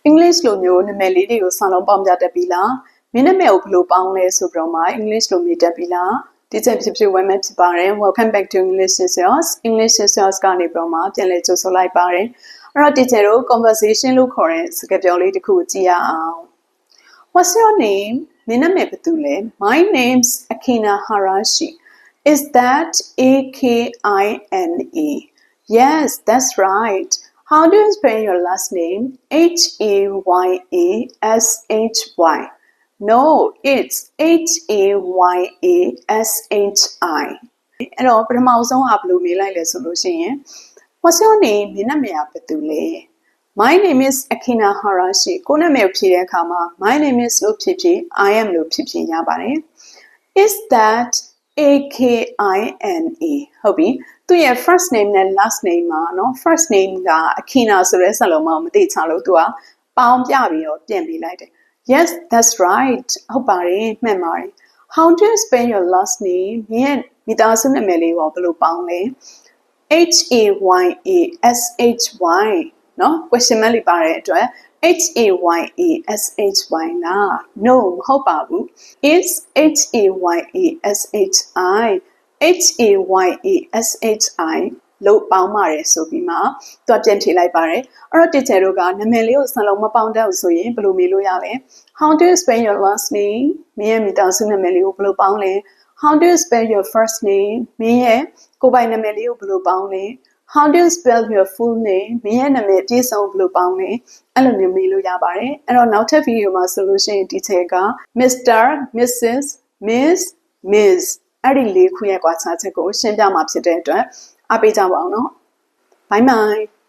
English လိုမျိုးနာမည်လေးတွေကိုစာလုံးပေါင်းပြတတ်ပြီလားမင်းနာမည်ကိုဘယ်လိုပေါင်းလဲဆိုပြီးတော့မှ English လိုမြည်တတ်ပြီလားဒီချက်ဖြစ်ဖြစ်ဝမ်းမဲ့ဖြစ်ပါတယ် Welcome back to English is yours English is yours ကနေပြီးတော့မှပြန်လည်ကြိုဆိုလိုက်ပါတယ်အဲ့တော့ teacher တို့ conversation လို့ခေါ်တဲ့စကားပြောလေးတစ်ခုကြည့်ရအောင် What's your name မင်းနာမည်ဘယ်သူလဲ My name's Akina Harashi Is that A-K-I-N-E Yes that's right How do you spell your last name? H-A-Y-A-S-H-Y. No, it's H-A-Y-A-S-H-I. အဲ့တော့ပထမဆုံးအဘလို့မေးလိုက်လဲဆိုလို့ရှိရင် What's your name? မင်းနာမည်ဘယ်သူလဲ My name is Akina Harashi. ကိုနာမည်ဖြေတဲ့အခါမှာ My name is လို့ဖြစ်ဖြစ် I am လို့ဖြစ်ဖြစ်ရပါတယ် Is that A-K-I-N-E ဟုတ်ပြီသူရဲ့ first name နဲ့ last name မှာเนาะ first name က Akina ဆိုတဲ့စာလုံးမသိချလို့သူကပေါင်းပြပြီးတော့ပြန်ပေးလိုက်တယ် Yes that's right ဟုတ်ပါတယ်မှန်ပါတယ် How do you spell your last name မင်းရဲ့မိသားစုနာမည်လေးကိုဘယ်လိုပေါင်းလဲ H-A-Y-A-S-H-Y เนาะ question mark လေးပါတဲ့အတွက် H-A-Y-A-S-H-Y လား No မဟုတ်ပါဘူး It's H-A-Y-A-S-H-I H-A-Y-A-S-H-I လို့ပေါင်းပါတယ်ဆိုပြီးမှသူပြန်ထည့်လိုက်ပါတယ်အဲ့တော့ teacher တို့ကနာမည်လေးကိုစလုံးမပေါင်းတတ်ဘူးဆိုရင်ဘယ်လိုမေးလို့ရလဲ How do you spell your last name မင်းရဲ့မိသားစုနာမည်လေးကိုဘယ်လိုပေါင်းလဲ How do you spell your first name မင်းရဲ့ကိုယ်ပိုင်နာမည်လေးကိုဘယ်လိုပေါင်းလဲ How do you spell your full name မင်းရဲ့နာမည်အပြည့်စုံဘယ်လိုပေါင်းလဲအဲ့လိုမျိုးမေးလို့ရပါတယ်အဲ့တော့နောက်ထပ်ဗီဒီယိုမှာဆိုလို့ရှိရင် teacher က Mr. Mrs. Miss Ms အဲ့ဒီလေးခုရဲ့ကွာခြားချက်ကိုရှင်းပြမှာဖြစ်တဲ့အတွက်အားပေးကြပါအောင်နော် Bye bye